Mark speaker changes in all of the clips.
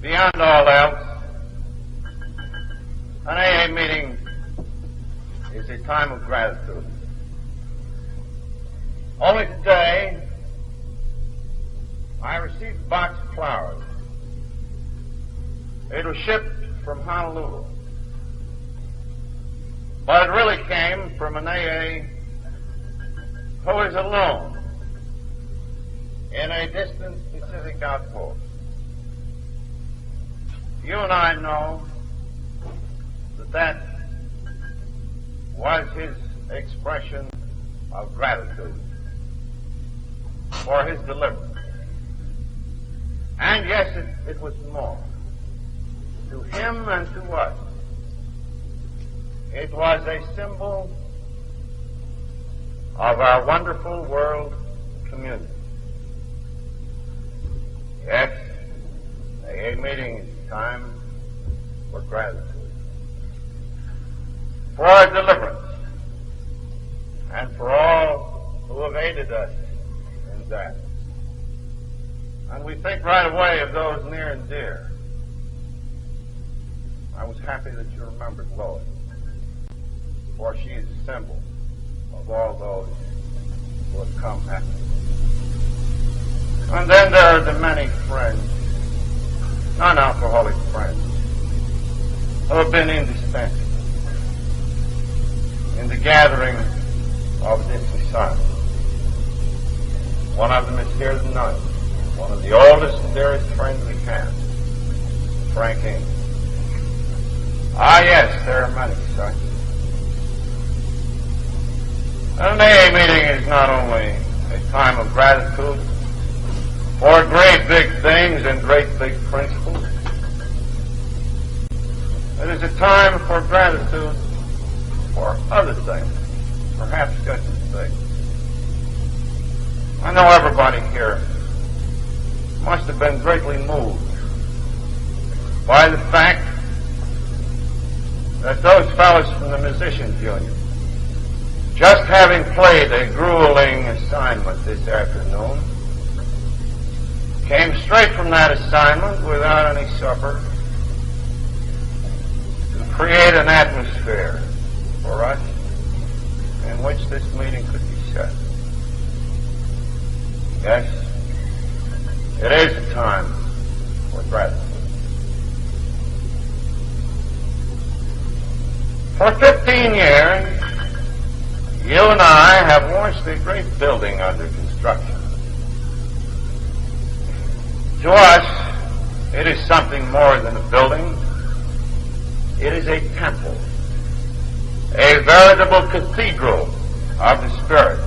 Speaker 1: Beyond all else, an AA meeting is a time of gratitude. Only today, I received a box of flowers. It was shipped from Honolulu. But it really came from an AA who is alone in a distant Pacific outpost. You and I know that was his expression of gratitude for his deliverance. And yes, it was more. To him and to us, it was a symbol of our wonderful world community. Yes, AA meeting is time for gratitude, for our deliverance, and for all who have aided us in that. And we think right away of those near and dear. I was happy that you remembered Lois, for she is a symbol of all those who have come after us. And then there are the many friends, non-alcoholic friends, who have been indispensable in the gathering of this society. One of them is here tonight, one of the oldest and dearest friends we have, Frank Ingram. Ah, yes, there are many such. An AA meeting is not only a time of gratitude for great big things and great big principles. It is a time for gratitude for other things, perhaps just as big. I know everybody here must have been greatly moved by the fact that those fellows from the Musicians Union, just having played a grueling assignment this afternoon, came straight from that assignment without any supper to create an atmosphere for us in which this meeting could be set. Yes, it is a time for gratitude. For 15 years, you and I have watched a great building under construction. To us, it is something more than a building. It is a temple, a veritable cathedral of the Spirit,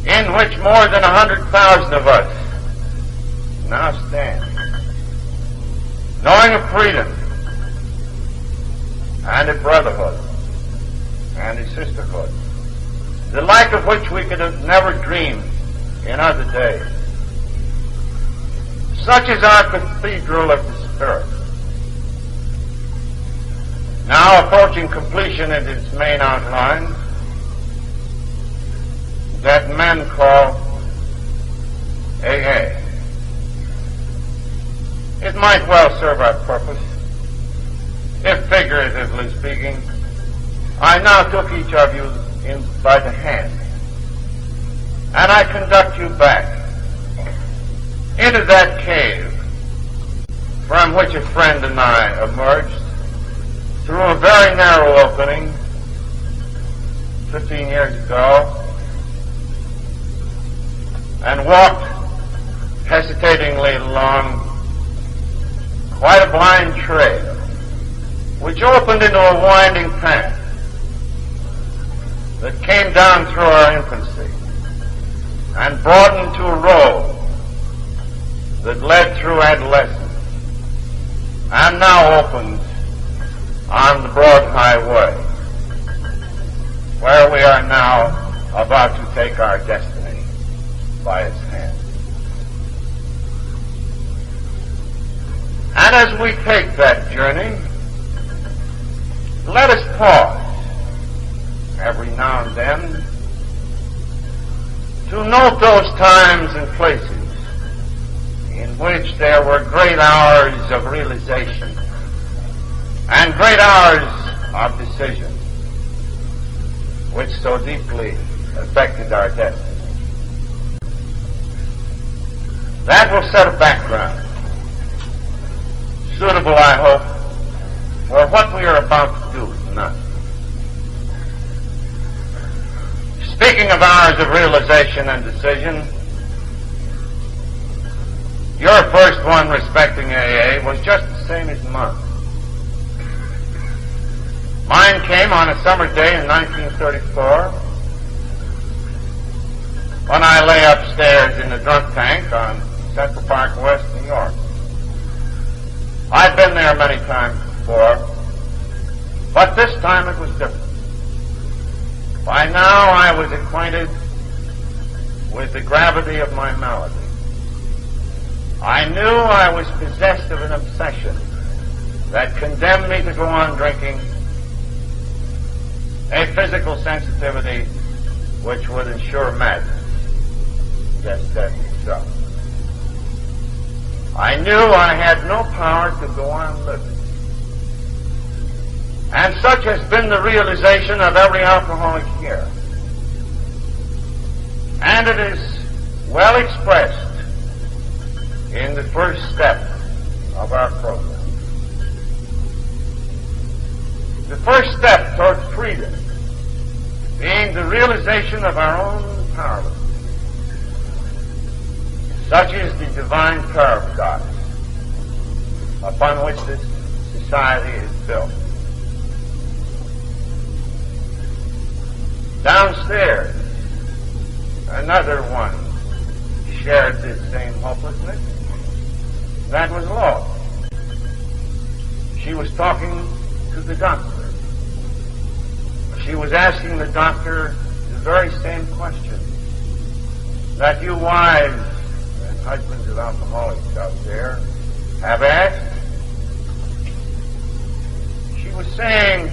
Speaker 1: in which more than 100,000 of us now stand, knowing a freedom and a brotherhood and a sisterhood, the like of which we could have never dreamed in other days. Such is our cathedral of the Spirit, now approaching completion in its main outline, that men call AA. It might well serve our purpose, if figuratively speaking, I now took each of you in by the hand, and I conduct you back into that cave from which a friend and I emerged through a very narrow opening 15 years ago, and walked hesitatingly along quite a blind trail, which opened into a winding path that came down through our infancy and broadened to a road that led through adolescence and now opens on the broad highway where we are now about to take our destiny by its hand. And as we take that journey, let us pause every now and then to note those times and places in which there were great hours of realization and great hours of decision, which so deeply affected our destiny. That will set a background, suitable, I hope, for what we are about to do tonight. Speaking of hours of realization and decision, your first one respecting AA was just the same as mine. Mine came on a summer day in 1934 when I lay upstairs in the drunk tank on Central Park West, New York. I'd been there many times before, but this time it was different. By now I was acquainted with the gravity of my malady. I knew I was possessed of an obsession that condemned me to go on drinking, a physical sensitivity which would ensure madness, yes, death itself. I knew I had no power to go on living. And such has been the realization of every alcoholic here. And it is well expressed in the first step of our program. The first step toward freedom being the realization of our own powerlessness. Such is the divine paradox upon which this society is built. Downstairs, another one shared this same hopelessness. That was Laura. She was talking to the doctor. She was asking the doctor the very same question that you wives and husbands of alcoholics out there have asked. She was saying,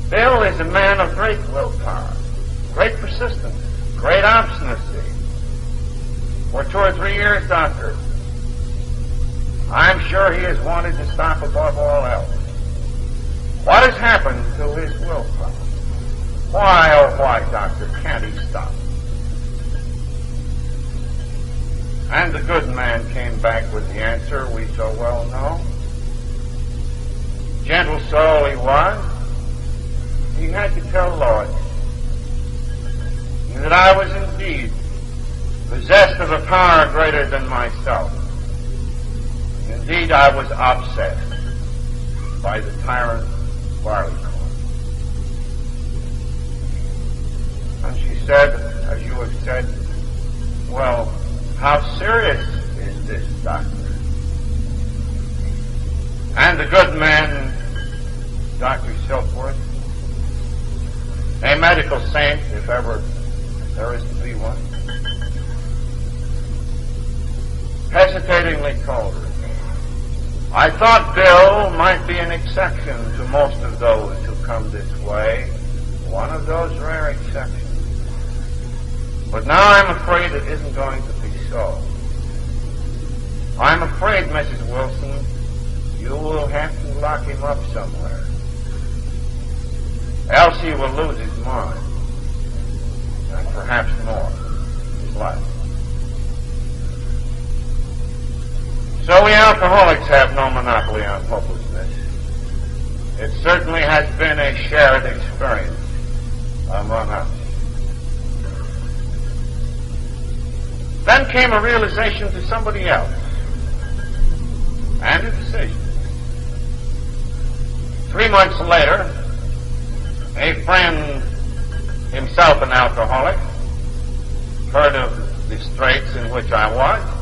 Speaker 1: Bill is a man of great willpower, great persistence, great obstinacy. For 2 or 3 years, doctor, I'm sure he has wanted to stop above all else. What has happened to his willpower? Why, oh why, doctor, can't he stop? And the good man came back with the answer we so well know. Gentle soul he was. He had to tell Lloyd that I was indeed possessed of a power greater than myself. Indeed, I was obsessed by the tyrant Barleycorn. And she said, as you have said, well, how serious is this, doctor? And the good man, Dr. Silkworth, a medical saint, if ever there is to be one, hesitatingly told her, I thought Bill might be an exception to most of those who come this way, one of those rare exceptions. But now I'm afraid it isn't going to be so. I'm afraid, Mrs. Wilson, you will have to lock him up somewhere. Else he will lose his mind, and perhaps more, his life. So we alcoholics have no monopoly on hopelessness. It certainly has been a shared experience among us. Then came a realization to somebody else, and a decision. 3 months later, a friend, himself an alcoholic, heard of the straits in which I was.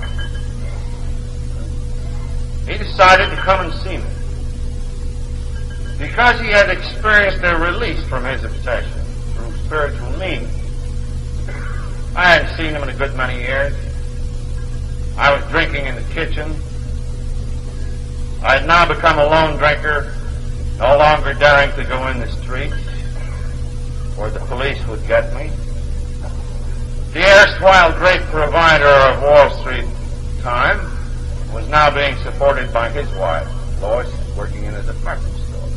Speaker 1: He decided to come and see me because he had experienced a release from his obsession through spiritual means. I hadn't seen him in a good many years. I was drinking in the kitchen. I had now become a lone drinker, no longer daring to go in the streets, or the police would get me. The erstwhile great provider of Wall Street time was now being supported by his wife, Lois, working in a department store.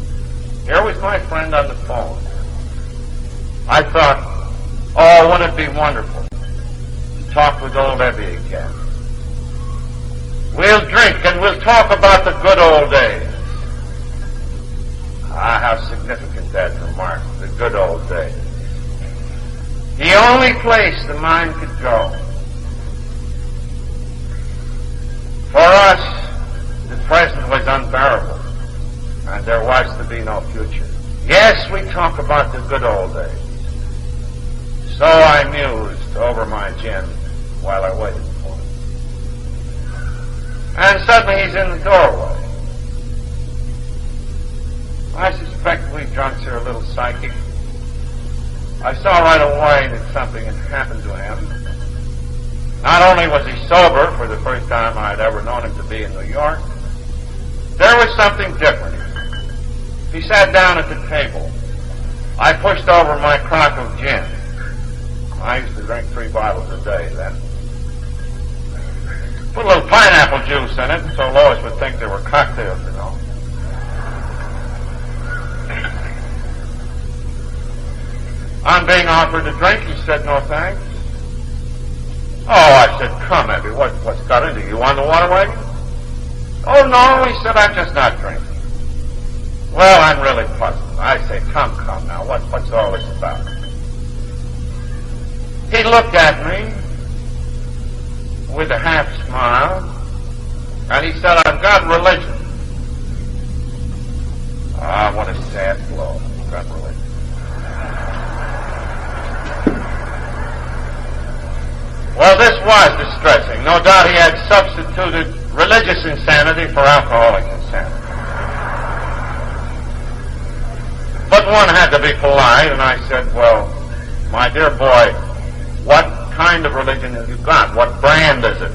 Speaker 1: Here was my friend on the phone. I thought, oh, wouldn't it be wonderful to talk with old Ebby again? We'll drink and we'll talk about the good old days. Ah, how significant that remark, the good old days. The only place the mind could go. For us, the present was unbearable, and there was to be no future. Yes, we talk about the good old days. So I mused over my gin while I waited for him. And suddenly he's in the doorway. I suspect we drunks are a little psychic. I saw right away that something had happened to him. Not only was he sober for the first time I'd ever known him to be in New York, there was something different. He sat down at the table. I pushed over my crock of gin. I used to drink 3 bottles a day then. Put a little pineapple juice in it so Lois would think there were cocktails, you know. On being offered a drink, he said no thanks. Oh, I said, come, Ebby, what's got into you? You on the water wagon? Oh, no, he said, I'm just not drinking. Well, I'm really puzzled. I say, come now, what's all this about? He looked at me with a half smile, and he said, I've got religion. Ah, what a sad blow. I've got religion. Well, this was distressing. No doubt he had substituted religious insanity for alcoholic insanity. But one had to be polite, and I said, well, my dear boy, what kind of religion have you got? What brand is it?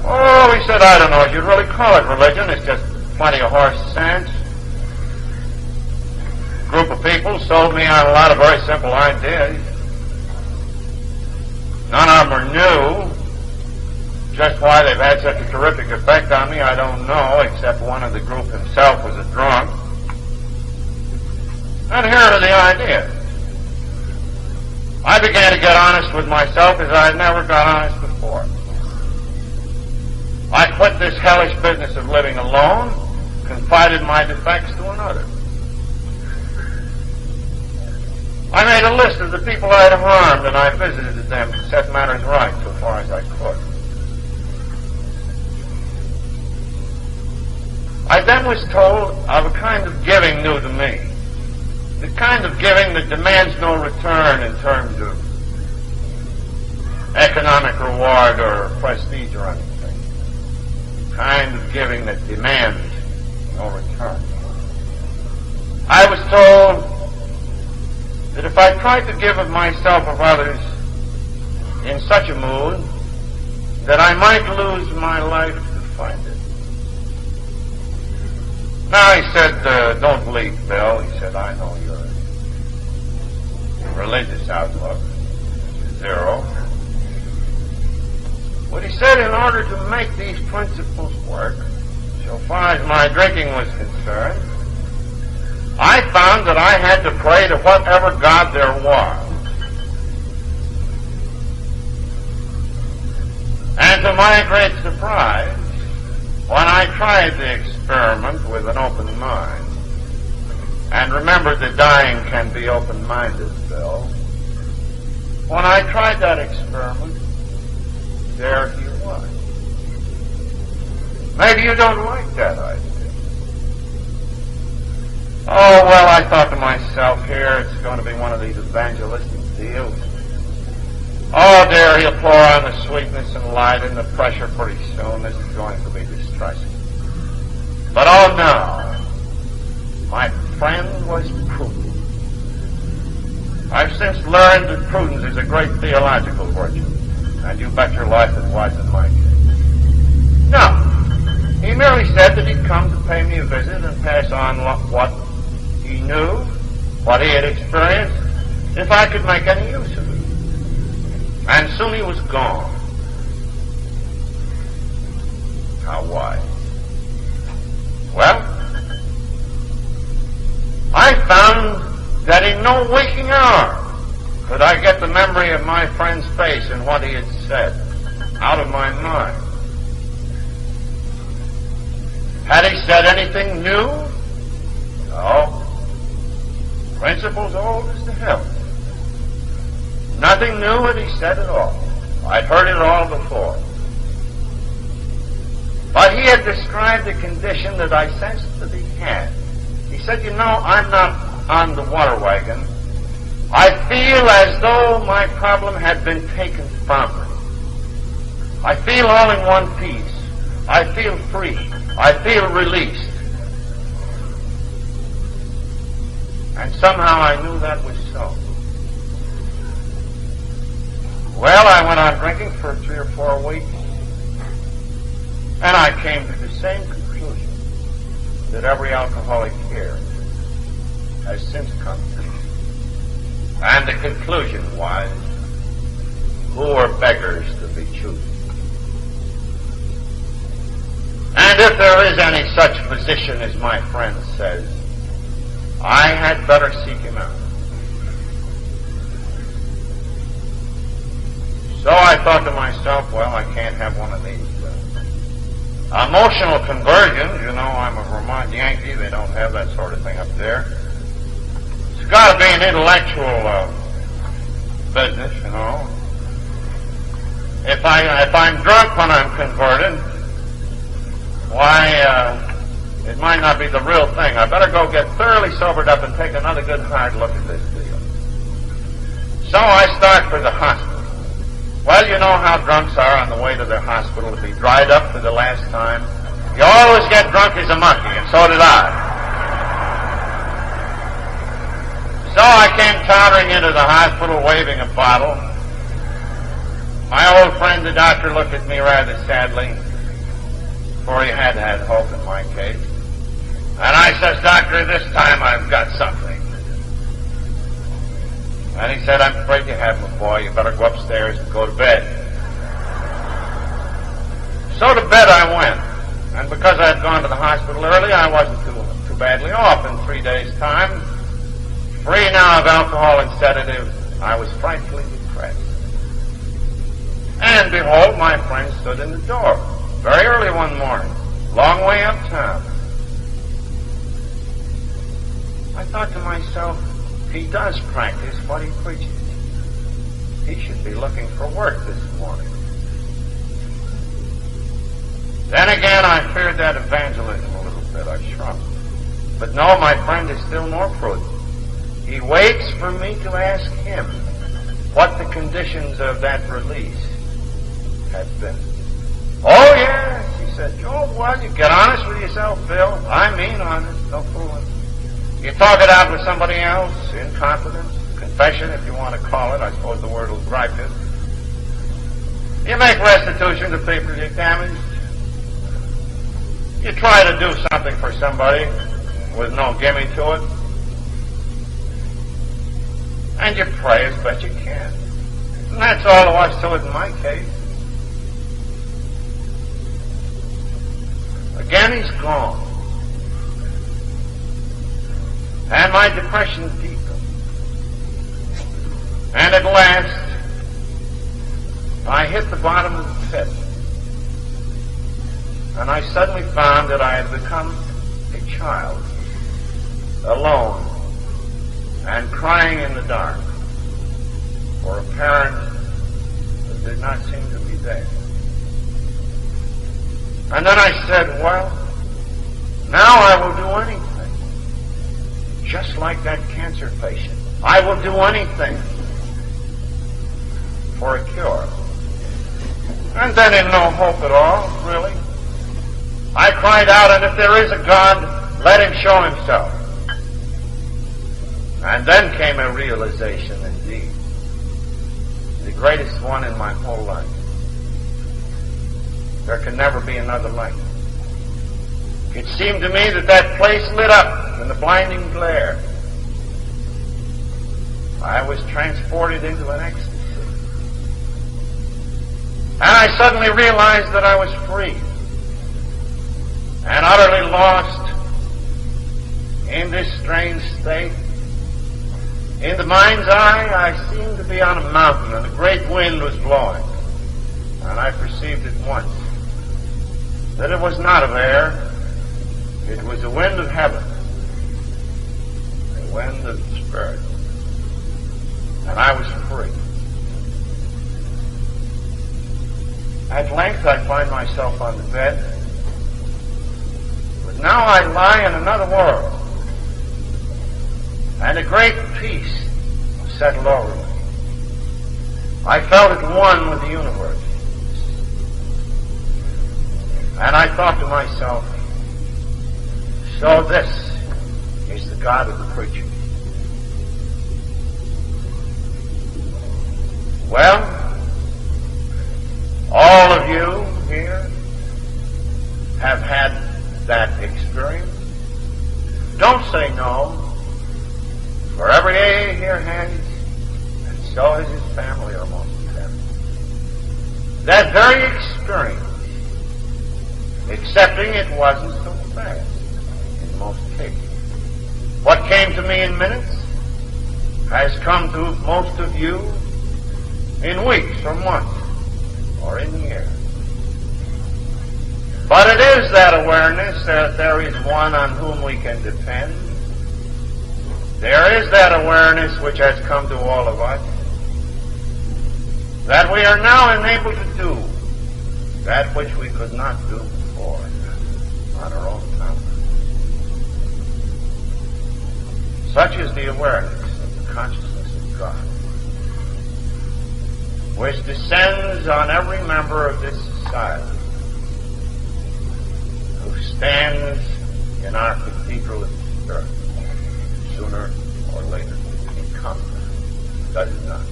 Speaker 1: Oh, he said, I don't know if you'd really call it religion. It's just plenty of horse sense. Group of people sold me on a lot of very simple ideas. None of them are new. Just why they've had such a terrific effect on me, I don't know, except one of the group himself was a drunk. And here are the ideas. I began to get honest with myself as I had never got honest before. I quit this hellish business of living alone, confided my defects to another. I made a list of the people I had harmed, and I visited them to set matters right so far as I could. I then was told of a kind of giving new to me. The kind of giving that demands no return in terms of economic reward or prestige or anything. The kind of giving that demands no return. I was told that if I tried to give of myself or others in such a mood, that I might lose my life to find it. Now, he said, don't leave, Bill. He said, I know your religious outlook is zero. But he said, in order to make these principles work, so far as my drinking was concerned, I found that I had to pray to whatever God there was. And to my great surprise, when I tried the experiment with an open mind, and remembered that dying can be open-minded, Bill, when I tried that experiment, there he was. Maybe you don't like that idea. Oh, well, I thought to myself, here, it's going to be one of these evangelistic deals. Oh, dear, he'll pour on the sweetness and lighten the pressure pretty soon. This is going to be distressing. But, oh, no. My friend was prudent. I've since learned that prudence is a great theological virtue. And you bet your life it was in my case. No. He merely said that he'd come to pay me a visit and pass on what he knew, what he had experienced, if I could make any use of it. And soon he was gone. How wise. Well, I found that in no waking hour could I get the memory of my friend's face and what he had said out of my mind. Had he said anything new? No. Principles old as the hill. Nothing new had he said at all. I'd heard it all before. But he had described a condition that I sensed that he had. He said, you know, I'm not on the water wagon. I feel as though my problem had been taken from me. I feel all in one piece. I feel free. I feel released. And somehow I knew that was so. Well, I went on drinking for 3 or 4 weeks, and I came to the same conclusion that every alcoholic here has since come to. And the conclusion was, who are beggars to be choosing? And if there is any such physician as my friend says, I had better seek him out. So I thought to myself, well, I can't have one of these emotional conversions. You know, I'm a Vermont Yankee. They don't have that sort of thing up there. It's got to be an intellectual business, you know. If I'm drunk when I'm converted, why, it might not be the real thing. I better go get thoroughly sobered up and take another good hard look at this deal. So I start for the hospital. Well, you know how drunks are on the way to the hospital to be dried up for the last time. You always get drunk as a monkey, and so did I. So I came tottering into the hospital waving a bottle. My old friend, the doctor, looked at me rather sadly, for he had hope in my case. And I says, Doctor, this time I've got something. And he said, I'm afraid you haven't, boy. You better go upstairs and go to bed. So to bed I went. And because I had gone to the hospital early, I wasn't too badly off in 3 days' time. Free now of alcohol and sedatives, I was frightfully depressed. And behold, my friend stood in the door very early one morning, long way uptown. I thought to myself, he does practice what he preaches. He should be looking for work this morning. Then again, I feared that evangelism a little bit. I shrunk. But no, my friend is still more prudent. He waits for me to ask him what the conditions of that release have been. Oh, yes, he said, Joe, well, you get honest with yourself, Bill. I mean honest, no fooling. You talk it out with somebody else, in confidence, confession, if you want to call it. I suppose the word will gripe it. You make restitution to people you damaged. You try to do something for somebody with no gimme to it. And you pray as best you can. And that's all there was to it in my case. Again, he's gone. And my depression deepened. And at last, I hit the bottom of the pit. And I suddenly found that I had become a child, alone, and crying in the dark for a parent that did not seem to be there. And then I said, well, now I will do anything. Just like that cancer patient. I will do anything for a cure. And then in no hope at all, really, I cried out, and if there is a God, let him show himself. And then came a realization, indeed, the greatest one in my whole life. There can never be another like it. It seemed to me that that place lit up in the blinding glare. I was transported into an ecstasy. And I suddenly realized that I was free and utterly lost in this strange state. In the mind's eye, I seemed to be on a mountain, and a great wind was blowing. And I perceived at once that it was not of air, it was the wind of heaven, the wind of the Spirit. And I was free. At length I find myself on the bed, but now I lie in another world, and a great peace settled over me. I felt at one with the universe. And I thought to myself, so this is the God of the preacher. Well, all of you here have had that experience. Don't say no, for every day here has, and so has his family or most of them. That very experience, excepting it wasn't so fast in most cases. What came to me in minutes has come to most of you in weeks or months or in years. But it is that awareness that there is one on whom we can depend. There is that awareness which has come to all of us, that we are now enabled to do that which we could not do before on our own time. Such is the awareness of the consciousness of God, which descends on every member of this society who stands in our cathedral of the Spirit, sooner or later in contact. Does it not?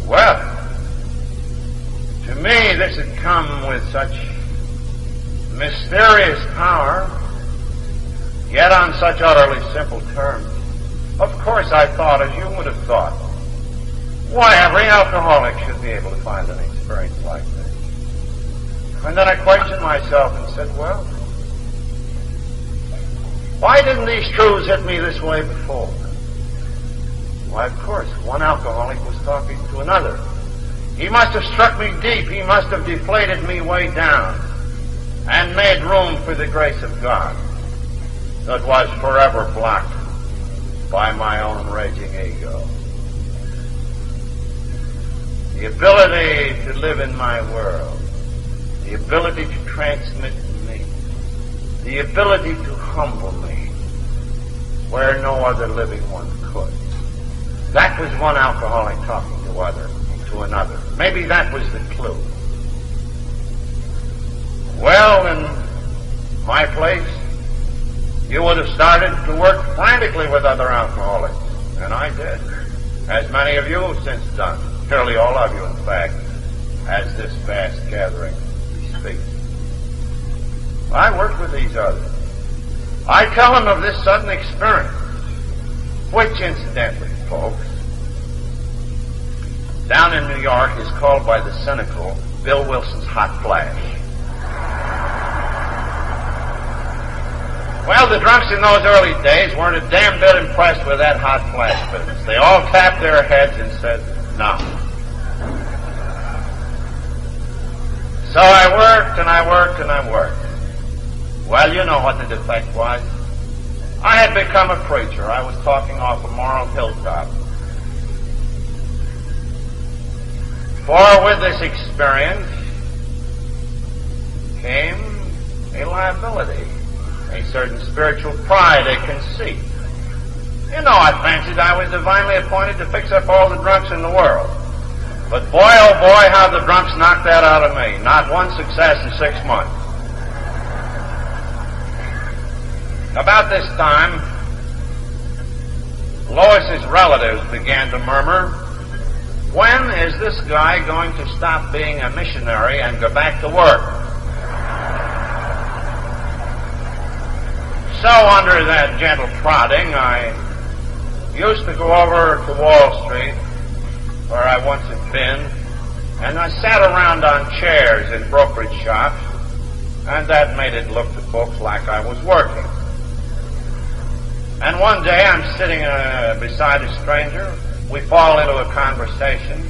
Speaker 1: Well, to me this had come with such mysterious power, yet on such utterly simple terms. Of course I thought as you would have thought. Why, every alcoholic should be able to find an experience like this. And then I questioned myself and said, well, why didn't these truths hit me this way before? Why, of course, one alcoholic was talking to another. He must have struck me deep. He must have deflated me way down and made room for the grace of God that was forever blocked by my own raging ego. The ability to live in my world, the ability to transmit me, the ability to humble me where no other living one could. That was one alcoholic talking to another. Maybe that was the clue. Well, in my place, you would have started to work frantically with other alcoholics, and I did, as many of you have since done. Surely all of you, in fact, as this vast gathering speaks. I work with these others. I tell them of this sudden experience, which incidentally, folks, down in New York is called by the cynical Bill Wilson's hot flash. Well, the drunks in those early days weren't a damn bit impressed with that hot flash business. They all tapped their heads and said, no. So I worked and I worked and I worked. Well, you know what the defect was. I had become a preacher. I was talking off a moral hilltop. For with this experience came a liability, a certain spiritual pride, a conceit. You know, I fancied I was divinely appointed to fix up all the drunks in the world. But boy, oh boy, how the drunks knocked that out of me. Not one success in 6 months. About this time, Lois's relatives began to murmur, when is this guy going to stop being a missionary and go back to work? So under that gentle prodding, I used to go over to Wall Street, where I once had been, And I sat around on chairs in brokerage shops, and that made it look to folks like I was working. And one day I'm sitting beside a stranger. We fall into a conversation,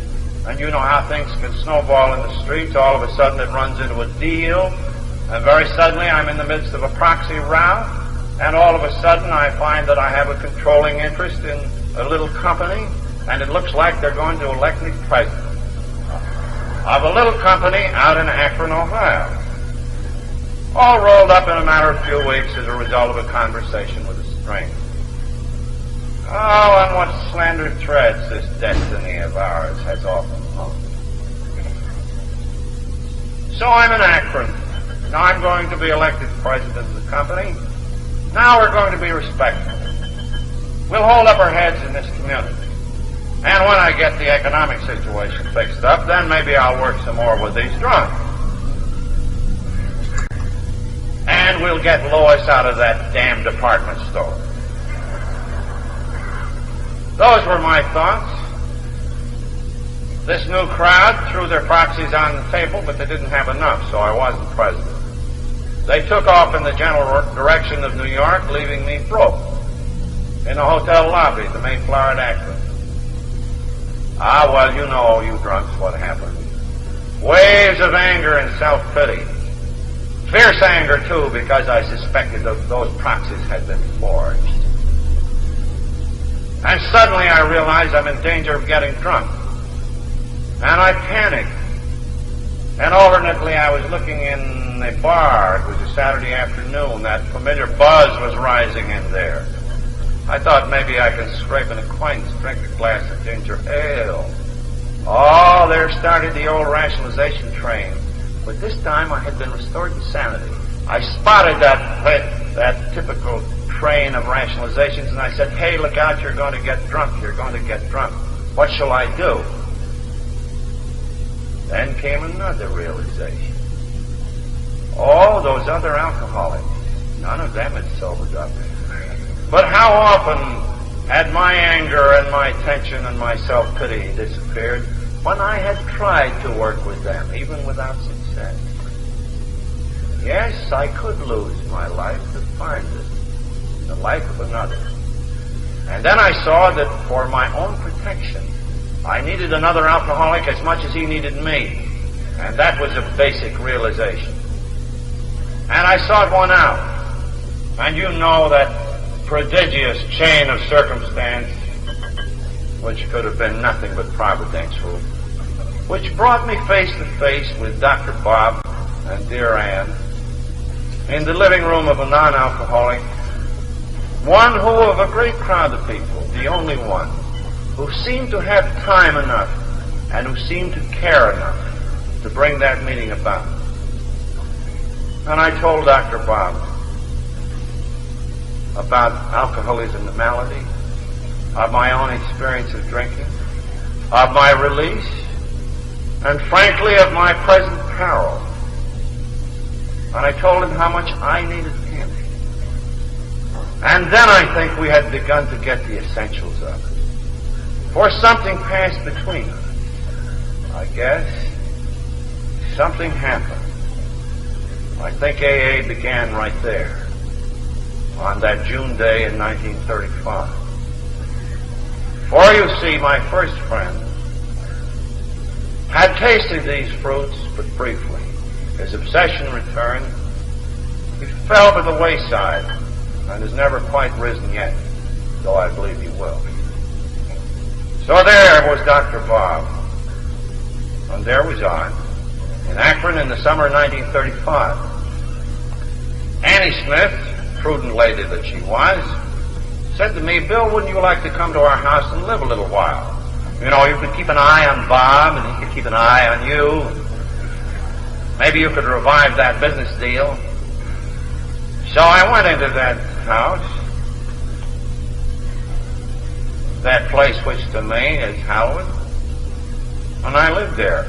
Speaker 1: and you know how things can snowball in the streets. All of a sudden it runs into a deal, and very suddenly I'm in the midst of a proxy row, and all of a sudden I find that I have a controlling interest in a little company, and it looks like they're going to elect me president of a little company out in Akron, Ohio. All rolled up in a matter of a few weeks as a result of a conversation with a stranger. Oh, on what slender threads this destiny of ours has often hung. So I'm in Akron. Now I'm going to be elected president of the company. Now we're going to be respectful. We'll hold up our heads in this community. And when I get the economic situation fixed up, then maybe I'll work some more with these drunks. And we'll get Lois out of that damn department store. Those were my thoughts. This new crowd threw their proxies on the table, but they didn't have enough, so I wasn't president. They took off in the general direction of New York, leaving me broke in a hotel lobby at the Mayflower at Akron. Ah, well, you know, you drunks, what happened. Waves of anger and self-pity. Fierce anger, too, because I suspected that those proxies had been forged. And suddenly I realized I'm in danger of getting drunk. And I panicked. And alternately I was looking in a bar. It was a Saturday afternoon. That familiar buzz was rising in there. I thought maybe I could scrape an acquaintance, drink a glass of ginger ale. Oh, there started the old rationalization train. But this time I had been restored to sanity. I spotted that typical train of rationalizations, and I said, hey, look out, you're going to get drunk. You're going to get drunk. What shall I do? Then came another realization. Oh, those other alcoholics. None of them had sobered up. But how often had my anger and my tension and my self-pity disappeared when I had tried to work with them, even without success? Yes, I could lose my life to find it, the life of another. And then I saw that for my own protection, I needed another alcoholic as much as he needed me. And that was a basic realization. And I sought one out. And you know that prodigious chain of circumstance, which could have been nothing but providential, which brought me face to face with Dr. Bob and dear Ann in the living room of a non-alcoholic, one who, of a great crowd of people, the only one, who seemed to have time enough and who seemed to care enough to bring that meeting about. And I told Dr. Bob about alcoholism, the malady, of my own experience of drinking, of my release, and frankly of my present peril. And I told him how much I needed him. And then I think we had begun to get the essentials of it. For something passed between us. I guess something happened. I think AA began right there, on that June day in 1935. For you see, my first friend had tasted these fruits but briefly. His obsession returned. He fell by the wayside and has never quite risen yet, though I believe he will. So there was Dr. Bob, and there was I, in Akron in the summer of 1935. Annie Smith, prudent lady that she was, said to me, Bill, wouldn't you like to come to our house and live a little while? You know, you could keep an eye on Bob, and he could keep an eye on you. Maybe you could revive that business deal. So I went into that house, that place which to me is hallowed, and I lived there.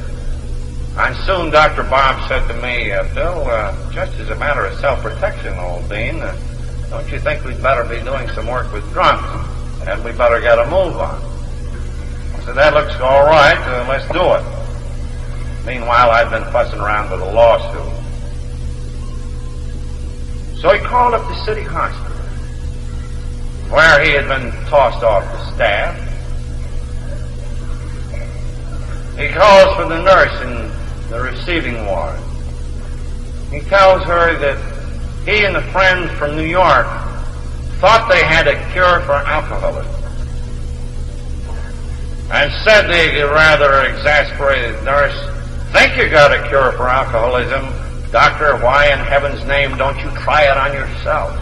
Speaker 1: And soon Dr. Bob said to me, Bill, just as a matter of self-protection, old bean, don't you think we'd better be doing some work with drunks, and we better get a move on? I said, that looks all right, let's do it. Meanwhile, I'd been fussing around with a lawsuit. So he called up the city hospital, where he had been tossed off the staff. He calls for the nurse in the receiving ward. He tells her that he and a friend from New York thought they had a cure for alcoholism, and said the rather exasperated nurse, "Think you got a cure for alcoholism? Doctor, why in heaven's name don't you try it on yourself?"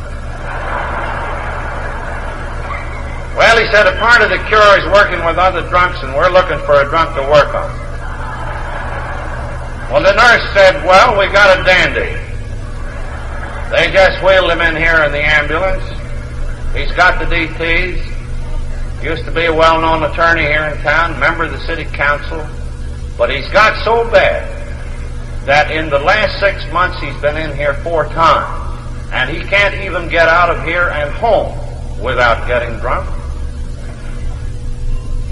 Speaker 1: Well, he said, a part of the cure is working with other drunks, and we're looking for a drunk to work on. Well, the nurse said, well, we got a dandy. They just wheeled him in here in the ambulance. He's got the DTs. Used to be a well-known attorney here in town, member of the city council. But he's got so bad that in the last 6 months he's been in here 4 times. And he can't even get out of here and home without getting drunk.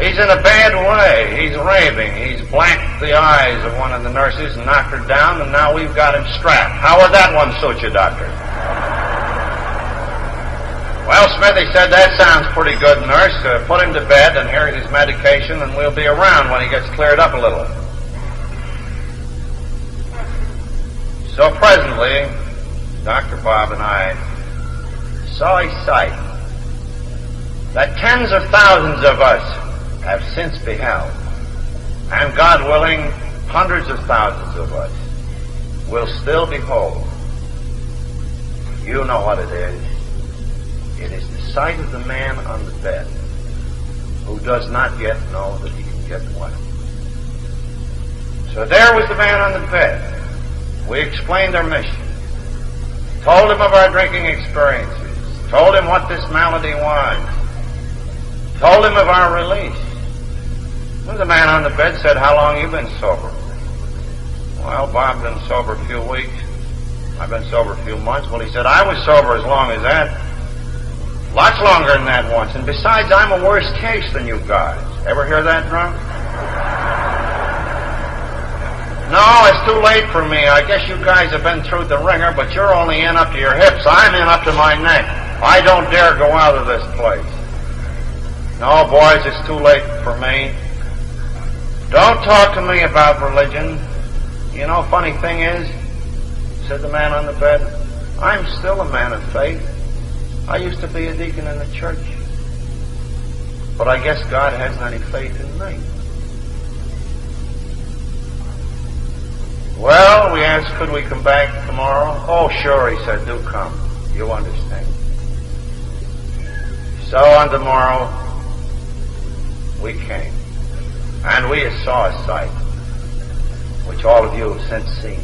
Speaker 1: He's in a bad way. He's raving. He's blacked the eyes of one of the nurses and knocked her down, and now we've got him strapped. How would that one suit you, doctor? Well, Smithy said, that sounds pretty good, nurse. Put him to bed, and here's his medication, and we'll be around when he gets cleared up a little. So presently, Dr. Bob and I saw a sight that tens of thousands of us have since beheld, and God willing, hundreds of thousands of us will still behold. You know what it is. It is the sight of the man on the bed who does not yet know that he can get well. So there was the man on the bed. We explained our mission, told him of our drinking experiences, told him what this malady was, told him of our release. Well, the man on the bed said, how long you been sober? Well, Bob's been sober a few weeks. I've been sober a few months. Well, he said, I was sober as long as that. Lots longer than that once. And besides, I'm a worse case than you guys. Ever hear that, drunk? No, it's too late for me. I guess you guys have been through the ringer, but you're only in up to your hips. I'm in up to my neck. I don't dare go out of this place. No, boys, it's too late for me. Don't talk to me about religion. You know, funny thing is, said the man on the bed, I'm still a man of faith. I used to be a deacon in the church. But I guess God hasn't any faith in me. Well, we asked, could we come back tomorrow? Oh, sure, he said, do come. You understand. So on tomorrow, we came. And we saw a sight, which all of you have since seen.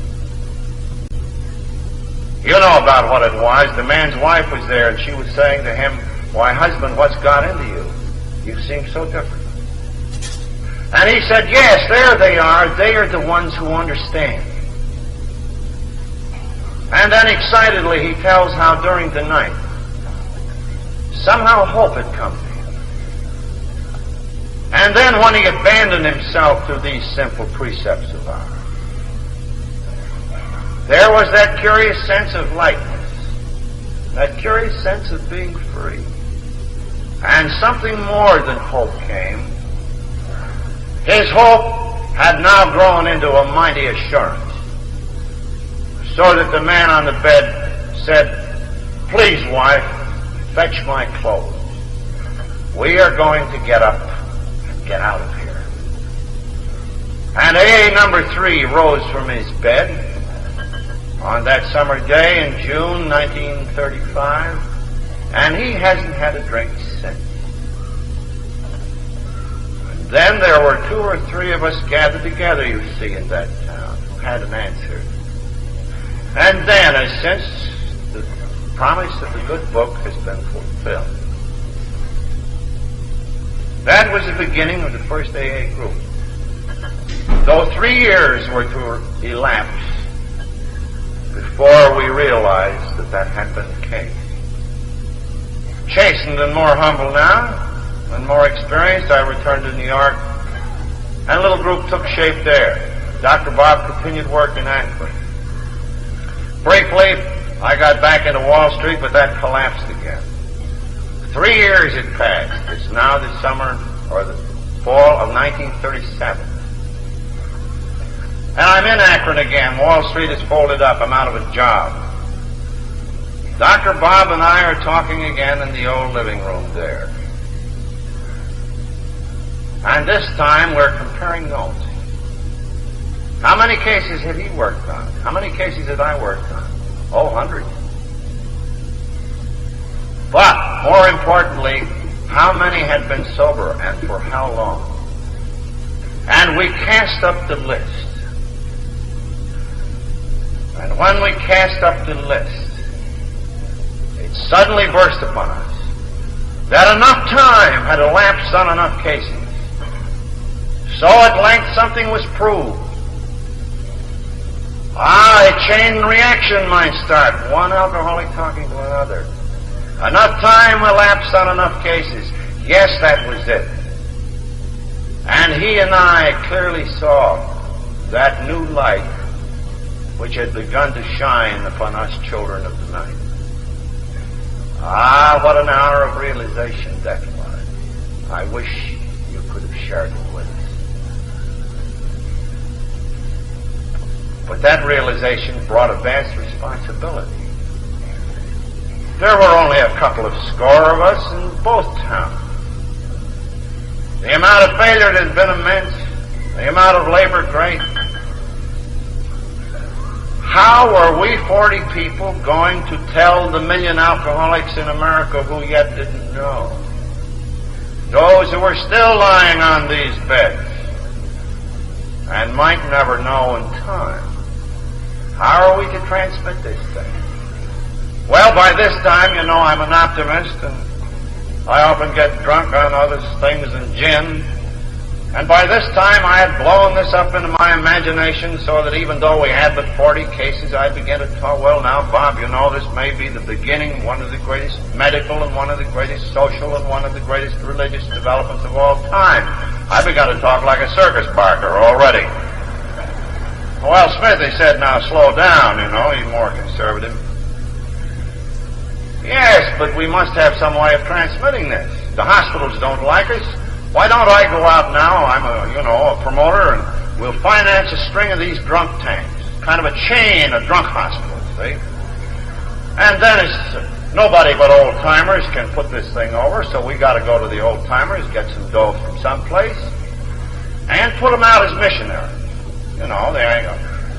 Speaker 1: You know about what it was. The man's wife was there, and she was saying to him, why, husband, what's got into you? You seem so different. And he said, yes, there they are. They are the ones who understand. And then excitedly he tells how during the night, somehow hope had come to him. And then when he abandoned himself to these simple precepts of ours, there was that curious sense of lightness, that curious sense of being free. And something more than hope came. His hope had now grown into a mighty assurance, so that the man on the bed said, please, wife, fetch my clothes. We are going to get up and get out of here. And AA number 3 rose from his bed on that summer day in June 1935, and he hasn't had a drink since. And then there were 2 or 3 of us gathered together, you see, in that town, who had an answer. And then, as since, the promise of the good book has been fulfilled. That was the beginning of the first AA group. Though 3 years were to elapse before we realized that that had been the case. Chastened and more humble now, and more experienced, I returned to New York, and a little group took shape there. Dr. Bob continued work in Akron. Briefly, I got back into Wall Street, but that collapsed again. 3 years had passed. It's now the summer or the fall of 1937. And I'm in Akron again. Wall Street is folded up. I'm out of a job. Dr. Bob and I are talking again in the old living room there. And this time we're comparing notes. How many cases had he worked on? How many cases had I worked on? Oh, hundreds. But, more importantly, how many had been sober and for how long? And we cast up the list. And when we cast up the list, it suddenly burst upon us that enough time had elapsed on enough cases. So at length something was proved. A chain reaction might start, one alcoholic talking to another. Enough time elapsed on enough cases. Yes, that was it. And he and I clearly saw that new light which had begun to shine upon us children of the night. What an hour of realization that was. I wish you could have shared it with us. But that realization brought a vast responsibility. There were only a couple of score of us in both towns. The amount of failure had been immense, the amount of labor great. How were we 40 people going to tell the million alcoholics in America who yet didn't know? Those who were still lying on these beds and might never know in time. How are we to transmit this thing? Well, by this time, you know, I'm an optimist, and I often get drunk on other things than gin. And by this time, I had blown this up into my imagination so that even though we had but 40 cases, I began to talk, well, now, Bob, you know, this may be the beginning, one of the greatest medical and one of the greatest social and one of the greatest religious developments of all time. I began to talk like a circus barker already. Well, Smith, he said, now slow down, you know, he's more conservative. Yes, but we must have some way of transmitting this. The hospitals don't like us. Why don't I go out now? I'm a promoter, and we'll finance a string of these drunk tanks. Kind of a chain of drunk hospitals, see? And then it's nobody but old-timers can put this thing over, so we got to go to the old-timers, get some dough from someplace, and put them out as missionaries. You know, they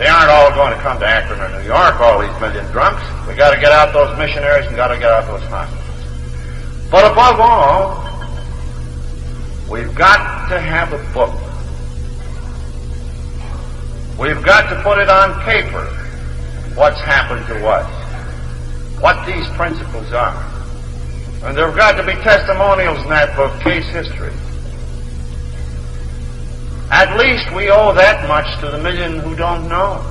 Speaker 1: aren't all going to come to Akron or New York, all these million drunks. We got to get out those missionaries and got to get out those hospitals. But above all, we've got to have a book. We've got to put it on paper, what's happened to us, what these principles are. And there have got to be testimonials in that book, case history. At least we owe that much to the million who don't know.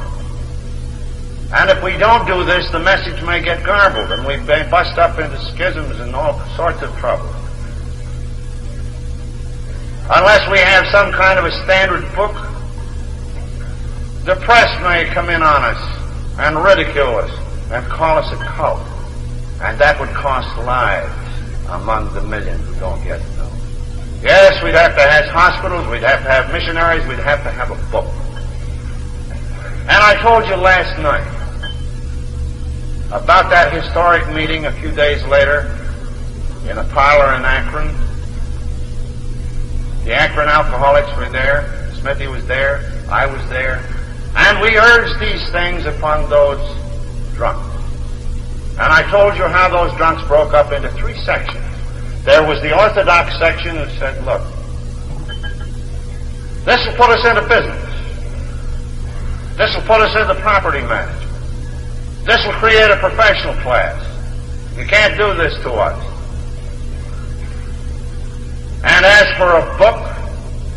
Speaker 1: And if we don't do this, the message may get garbled, and we may bust up into schisms and all sorts of trouble. Unless we have some kind of a standard book, the press may come in on us and ridicule us and call us a cult. And that would cost lives among the million who don't yet know. Yes, we'd have to have hospitals, we'd have to have missionaries, we'd have to have a book. And I told you last night about that historic meeting a few days later in a parlor in Akron. The Akron alcoholics were there, Smithy was there, I was there, and we urged these things upon those drunks. And I told you how those drunks broke up into 3 sections. There was the Orthodox section that said, look, this will put us into business. This will put us into property management. This will create a professional class. You can't do this to us. And as for a book,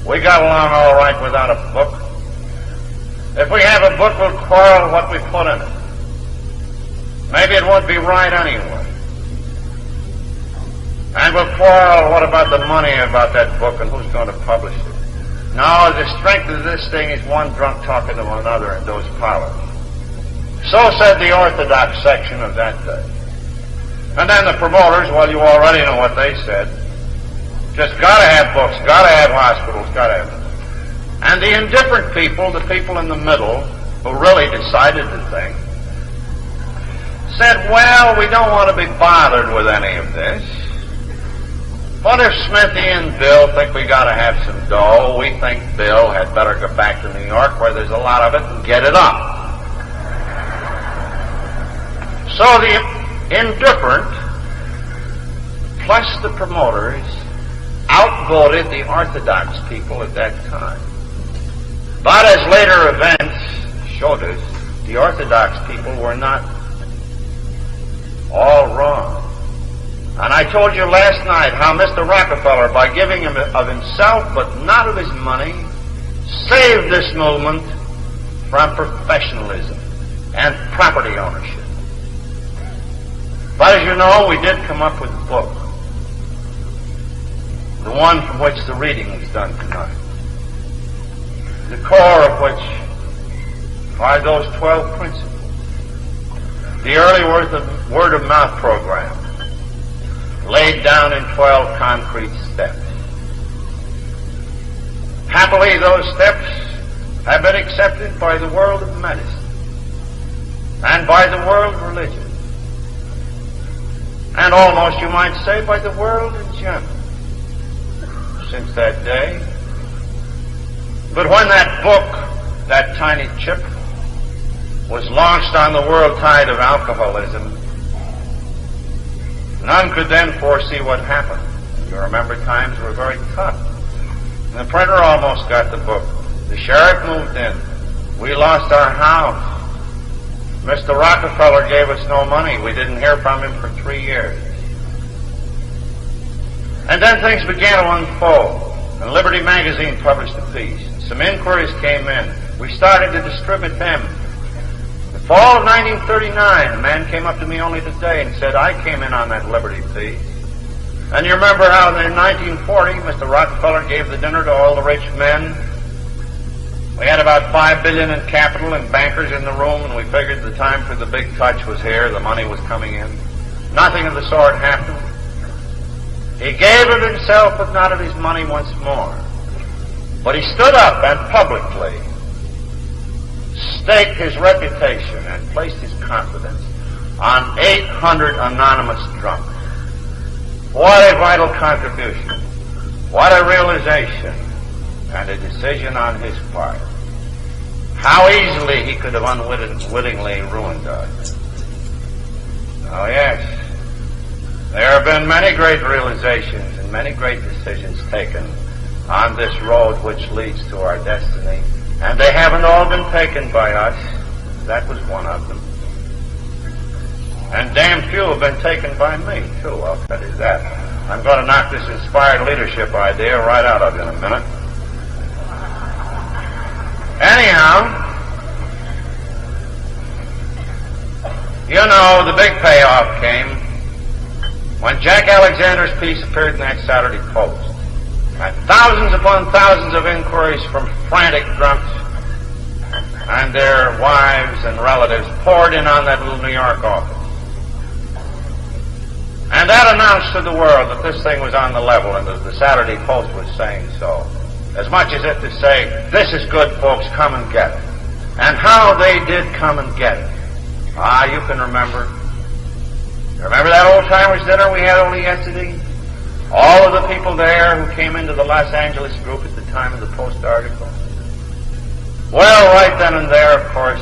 Speaker 1: we got along all right without a book. If we have a book, we'll quarrel what we put in it. Maybe it won't be right anyway. And we'll quarrel what about the money about that book and who's going to publish it. No, the strength of this thing is one drunk talking to another in those parlors. So said the Orthodox section of that day. And then the promoters, well, you already know what they said. Just gotta have books, gotta have hospitals, gotta have them. And the indifferent people, the people in the middle, who really decided the thing, said, well, we don't want to be bothered with any of this. But if Smithy and Bill think we gotta have some dough, we think Bill had better go back to New York where there's a lot of it and get it up. So the indifferent, plus the promoters, outvoted the Orthodox people at that time. But as later events showed us, the Orthodox people were not all wrong. And I told you last night how Mr. Rockefeller, by giving him of himself but not of his money, saved this movement from professionalism and property ownership. But as you know, we did come up with a book, the one from which the reading was done tonight, the core of which are those 12 principles, the early word-of-mouth program, laid down in 12 concrete steps. Happily, those steps have been accepted by the world of medicine and by the world of religion, and almost, you might say, by the world in general since that day. But when that book, that tiny chip, was launched on the world tide of alcoholism, none could then foresee what happened. You remember times were very tough. The printer almost got the book. The sheriff moved in. We lost our house. Mr. Rockefeller gave us no money. We didn't hear from him for 3 years. And then things began to unfold. And Liberty Magazine published a piece. Some inquiries came in. We started to distribute them. The fall of 1939, a man came up to me only today and said, I came in on that Liberty piece. And you remember how in 1940, Mr. Rockefeller gave the dinner to all the rich men. We had about $5 billion in capital and bankers in the room, and we figured the time for the big touch was here, the money was coming in. Nothing of the sort happened. He gave of himself, but not of his money once more. But he stood up and publicly staked his reputation and placed his confidence on 800 anonymous drunks. What a vital contribution. What a realization and a decision on his part. How easily he could have unwittingly ruined us. Oh yes, there have been many great realizations and many great decisions taken on this road which leads to our destiny, and they haven't all been taken by us. That was one of them. And damn few have been taken by me, too, I'll tell you that. I'm going to knock this inspired leadership idea right out of you in a minute. Anyhow, you know, the big payoff came when Jack Alexander's piece appeared in that Saturday Post. And thousands upon thousands of inquiries from frantic drunks and their wives and relatives poured in on that little New York office. And that announced to the world that this thing was on the level, and the Saturday Post was saying so. As much as if to say, this is good, folks, come and get it. And how they did come and get it. Ah, you can remember. You remember that old-timers dinner we had only yesterday? All of the people there who came into the Los Angeles group at the time of the Post article. Well, right then and there, of course,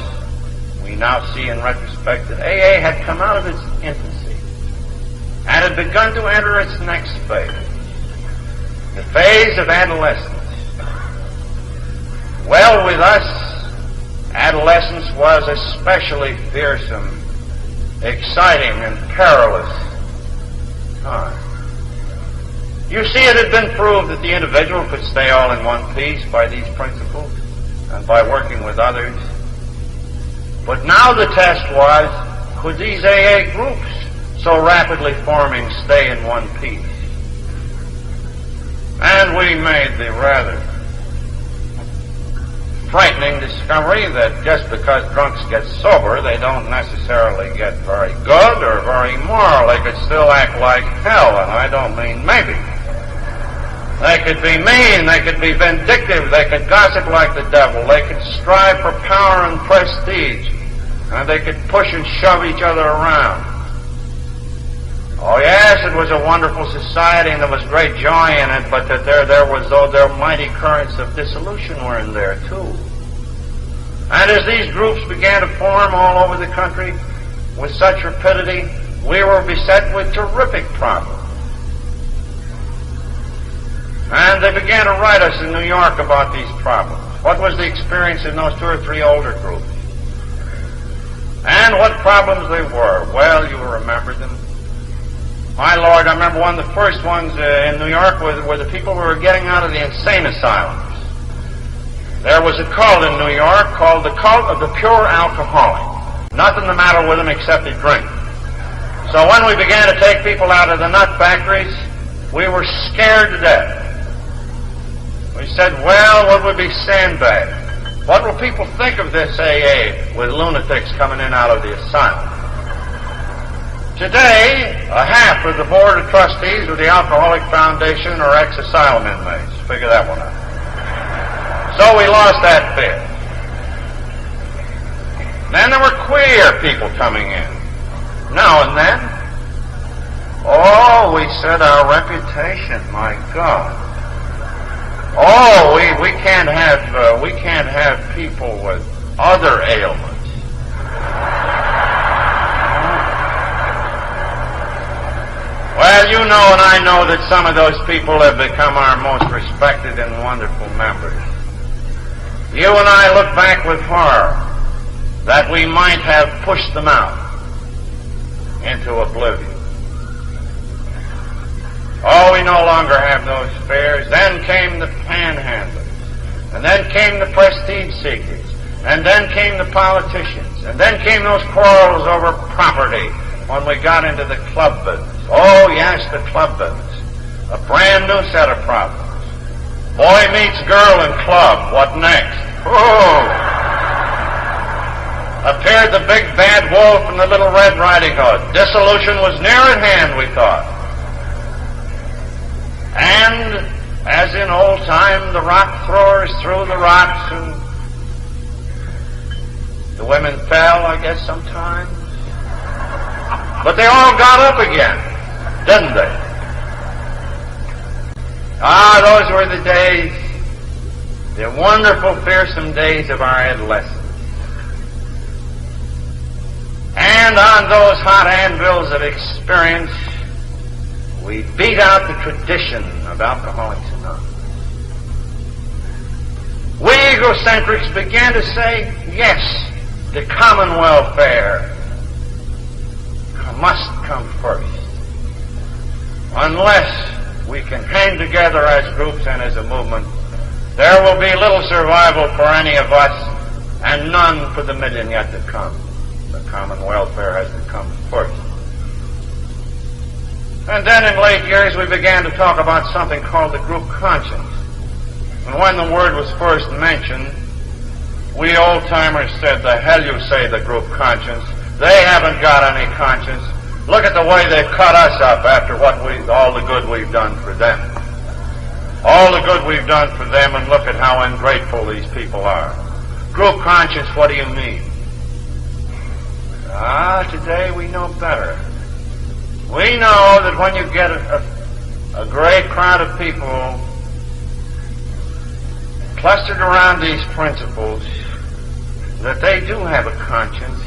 Speaker 1: we now see in retrospect that AA had come out of its infancy and had begun to enter its next phase, the phase of adolescence. Well, with us, adolescence was especially fearsome, exciting, and perilous time. You see, it had been proved that the individual could stay all in one piece by these principles and by working with others. But now the test was, could these AA groups, so rapidly forming, stay in one piece? And we made the rather frightening discovery that just because drunks get sober, they don't necessarily get very good or very moral. They could still act like hell, and I don't mean maybe. They could be mean, they could be vindictive, they could gossip like the devil, they could strive for power and prestige, and they could push and shove each other around. Oh yes, it was a wonderful society and there was great joy in it, but that there was, though, their mighty currents of dissolution were in there too. And as these groups began to form all over the country with such rapidity, we were beset with terrific problems. And they began to write us in New York about these problems. What was the experience in those 2 or 3 older groups? And what problems they were? Well, you will remember them. My Lord, I remember one of the first ones in New York were the people who were getting out of the insane asylums. There was a cult in New York called the Cult of the Pure Alcoholic. Nothing the matter with them except a drink. So when we began to take people out of the nut factories, we were scared to death. We said, well, what would be sandbagged? What will people think of this AA with lunatics coming in out of the asylum? Today, a half of the board of trustees of the Alcoholic Foundation are ex-asylum inmates. Figure that one out. So we lost that bit. Then there were queer people coming in. Now and then. Oh, we said our reputation, my God. Oh, we can't have people with other ailments. Well, you know and I know that some of those people have become our most respected and wonderful members. You and I look back with horror that we might have pushed them out into oblivion. Oh, we no longer have those fears. Then came the panhandlers, and then came the prestige seekers, and then came the politicians, and then came those quarrels over property when we got into the club business. Oh, yes, the club business. A brand new set of problems. Boy meets girl in club. What next? Oh! Appeared the big bad wolf and the little Red Riding Hood. Dissolution was near at hand, we thought. And, as in old time, the rock throwers threw the rocks and the women fell, I guess, sometimes. But they all got up again, didn't they? Ah, those were the days, the wonderful, fearsome days of our adolescence. And on those hot anvils of experience, we beat out the tradition of Alcoholics Anonymous. We egocentrics began to say, yes, the common welfare must come first. Unless we can hang together as groups and as a movement, there will be little survival for any of us and none for the million yet to come. The common welfare has to come first. And then in late years we began to talk about something called the group conscience. And when the word was first mentioned, we old-timers said, the hell you say, the group conscience. They haven't got any conscience. Look at the way they've cut us up after all the good we've done for them. All the good we've done for them, and look at how ungrateful these people are. Group conscience, what do you mean? Today we know better. We know that when you get a great crowd of people clustered around these principles, that they do have a conscience,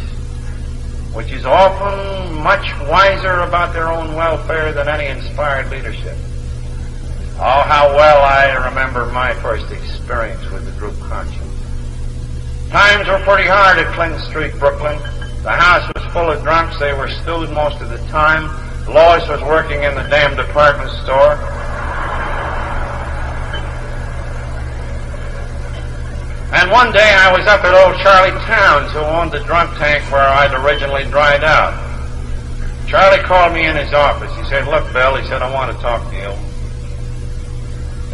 Speaker 1: which is often much wiser about their own welfare than any inspired leadership. Oh, how well I remember my first experience with the group conscience. Times were pretty hard at Clinton Street, Brooklyn. The house was full of drunks. They were stewed most of the time. Lois was working in the damn department store. And one day I was up at old Charlie Towns, who owned the drunk tank where I'd originally dried out. Charlie called me in his office. He said, look, Bill, he said, I want to talk to you.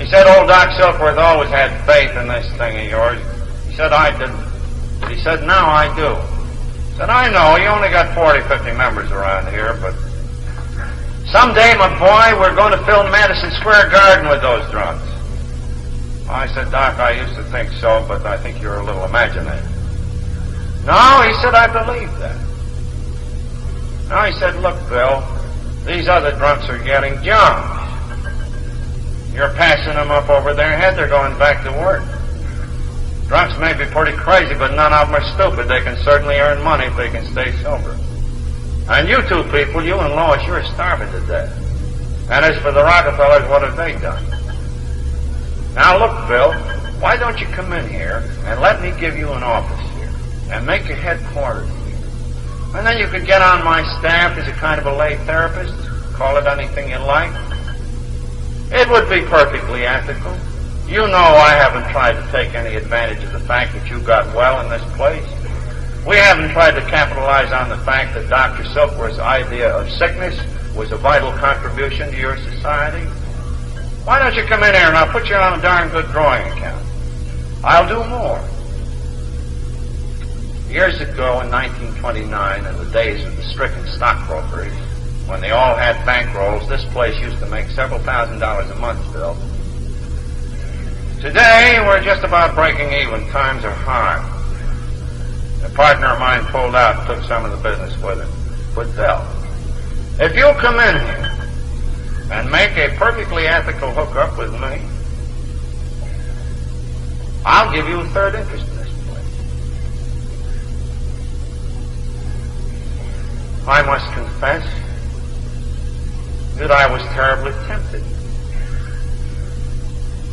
Speaker 1: He said, old Doc Silkworth always had faith in this thing of yours. He said, I didn't. He said, now I do. I said, I know, you only got 40, 50 members around here, but someday, my boy, we're going to fill Madison Square Garden with those drunks. I said, Doc, I used to think so, but I think you're a little imaginative. No, he said, I believe that. No, he said, look, Bill, these other drunks are getting jumped. You're passing them up over their head. They're going back to work. Drunks may be pretty crazy, but none of them are stupid. They can certainly earn money if they can stay sober. And you two people, you and Lois, you're starving to death. And as for the Rockefellers, what have they done? Now, look, Bill, why don't you come in here and let me give you an office here and make your headquarters here? And then you could get on my staff as a kind of a lay therapist, call it anything you like. It would be perfectly ethical. You know I haven't tried to take any advantage of the fact that you got well in this place. We haven't tried to capitalize on the fact that Dr. Silkworth's idea of sickness was a vital contribution to your society. Why don't you come in here and I'll put you on a darn good drawing account. I'll do more. Years ago in 1929, in the days of the stricken stockbrokers, when they all had bankrolls, this place used to make several $1,000s a month, Bill. Today, we're just about breaking even. Times are hard. A partner of mine pulled out and took some of the business with him. But Bill, if you'll come in here and make a perfectly ethical hookup with me, I'll give you a third interest in this place. I must confess that I was terribly tempted.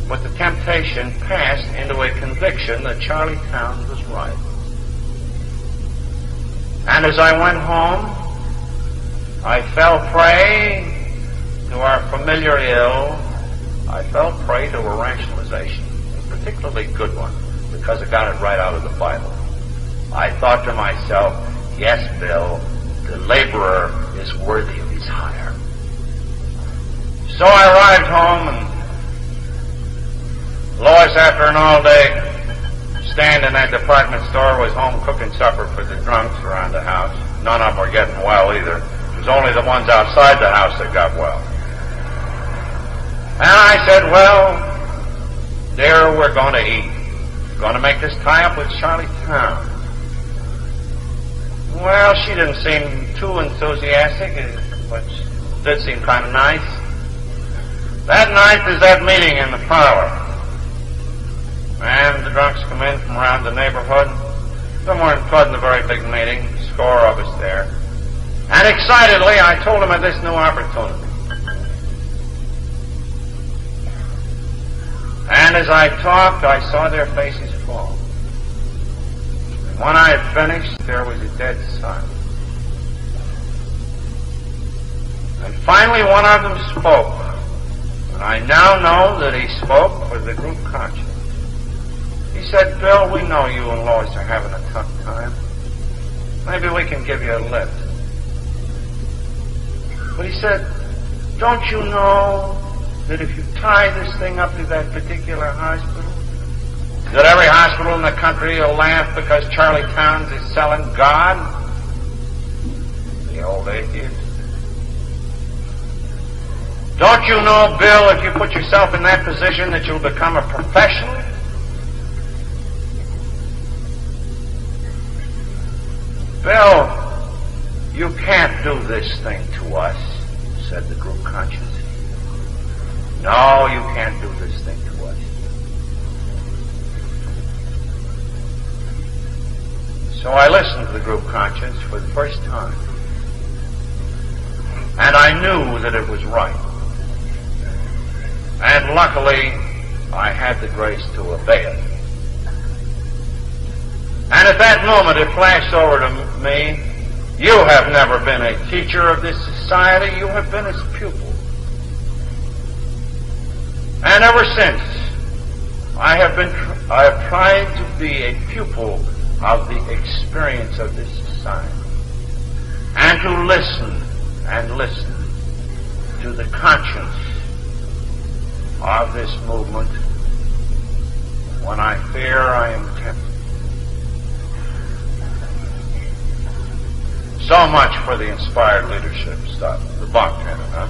Speaker 1: But the temptation passed into a conviction that Charlie Towns was right. And as I went home, I fell prey to our familiar ill. I fell prey to a rationalization, a particularly good one, because I got it right out of the Bible. I thought to myself, yes, Bill, the laborer is worthy of his hire. So I arrived home, and Lois, after an all-day stand in that department store, was home cooking supper for the drunks around the house. None of them were getting well either. It was only the ones outside the house that got well. And I said, well, dear, we're going to eat. We're going to make this tie-up with Charlie Towns. Well, she didn't seem too enthusiastic, but did seem kind of nice. That night there's that meeting in the parlor. And the drunks come in from around the neighborhood. There wasn't a very big meeting, a score of us there. And excitedly, I told them of this new opportunity. And as I talked, I saw their faces fall. And when I had finished, there was a dead silence. And finally, one of them spoke. And I now know that he spoke for the group conscience. He said, Bill, we know you and Lois are having a tough time. Maybe we can give you a lift. But he said, don't you know that if you tie this thing up to that particular hospital, that every hospital in the country will laugh because Charlie Towns is selling God? The old atheist. Don't you know, Bill, if you put yourself in that position that you'll become a professional? Bill, you can't do this thing to us, said the group conscience. No, you can't do this thing to us. So I listened to the group conscience for the first time. And I knew that it was right. And luckily, I had the grace to obey it. And at that moment, it flashed over to me, you have never been a teacher of this society, you have been its pupil. And ever since, I have tried to be a pupil of the experience of this society, and to listen and listen to the conscience of this movement when I fear I am tempted. So much for the inspired leadership stuff. The bartender, huh?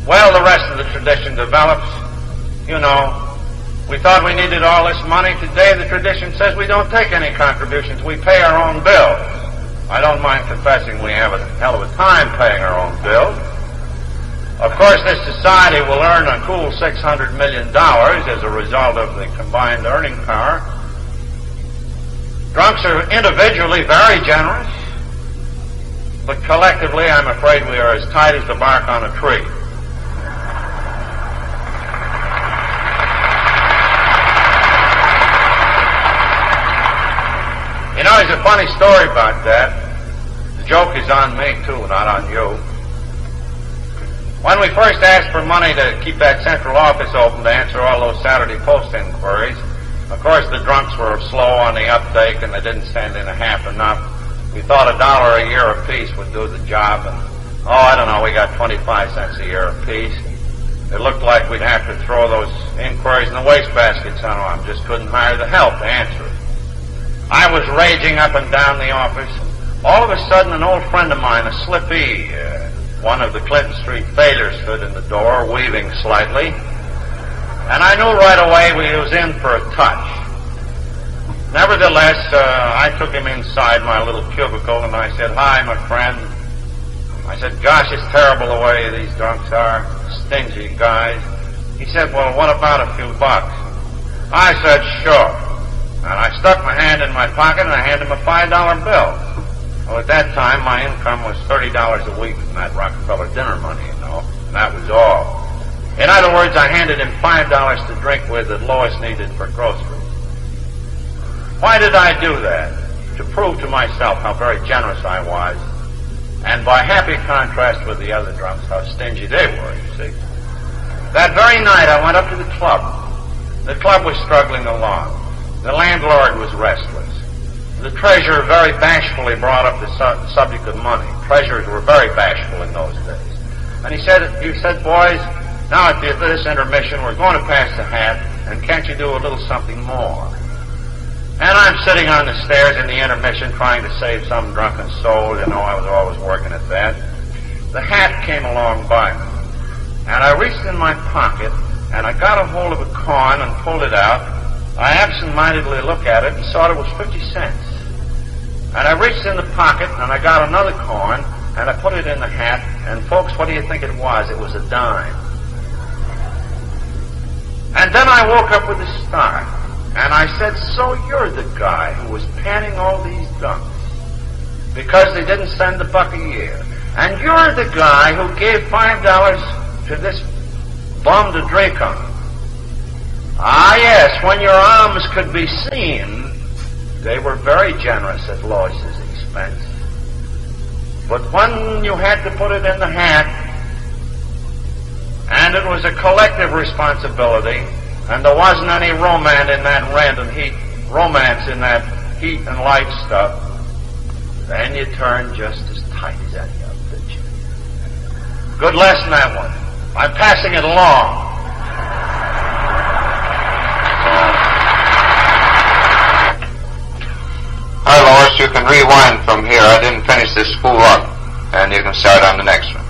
Speaker 1: Well, the rest of the tradition develops. You know, we thought we needed all this money. Today the tradition says we don't take any contributions. We pay our own bills. I don't mind confessing we have a hell of a time paying our own bills. Of course, this society will earn a cool $600 million as a result of the combined earning power. Drunks are individually very generous, but collectively, I'm afraid we are as tight as the bark on a tree. You know, there's a funny story about that. The joke is on me, too, not on you. When we first asked for money to keep that central office open to answer all those Saturday Post inquiries, of course the drunks were slow on the uptake and they didn't send in a half enough. We thought $1 a year apiece would do the job, and, I don't know, we got 25 cents a year apiece. It looked like we'd have to throw those inquiries in the wastebasket somehow. I just couldn't hire the help to answer it. I was raging up and down the office. All of a sudden, an old friend of mine, a Slippy, one of the Clinton Street failures, stood in the door, weaving slightly. And I knew right away we was in for a touch. Nevertheless, I took him inside my little cubicle and I said, "Hi, my friend." I said, "Gosh, it's terrible the way these drunks are. Stingy guys." He said, "Well, what about a few bucks?" I said, "Sure." And I stuck my hand in my pocket and I handed him a $5 bill. Well, at that time, my income was $30 a week from that Rockefeller dinner money, you know. And that was all. In other words, I handed him $5 to drink with that Lois needed for groceries. Why did I do that? To prove to myself how very generous I was, and by happy contrast with the other drunks, how stingy they were, you see. That very night, I went up to the club. The club was struggling along. The landlord was restless. The treasurer very bashfully brought up the subject of money. Treasurers were very bashful in those days. And he said, "Boys, now at this intermission, we're going to pass the hat, and can't you do a little something more?" And I'm sitting on the stairs in the intermission trying to save some drunken soul. You know, I was always working at that. The hat came along by me. And I reached in my pocket, and I got a hold of a coin and pulled it out. I absent-mindedly looked at it and saw it was 50 cents. And I reached in the pocket, and I got another coin, and I put it in the hat. And folks, what do you think it was? It was a dime. And then I woke up with a start. And I said, "So you're the guy who was panning all these drunks because they didn't send a buck a year. And you're the guy who gave $5 to this bum to drink on." Ah, yes, when your alms could be seen, they were very generous at Lois's expense. But when you had to put it in the hat, and it was a collective responsibility, and there wasn't any romance in that heat and light stuff, then you turned just as tight as any other, did you? Good lesson, that one. I'm passing it along. Hi, Lois, you can rewind from here. I didn't finish this spool up, and you can start on the next one.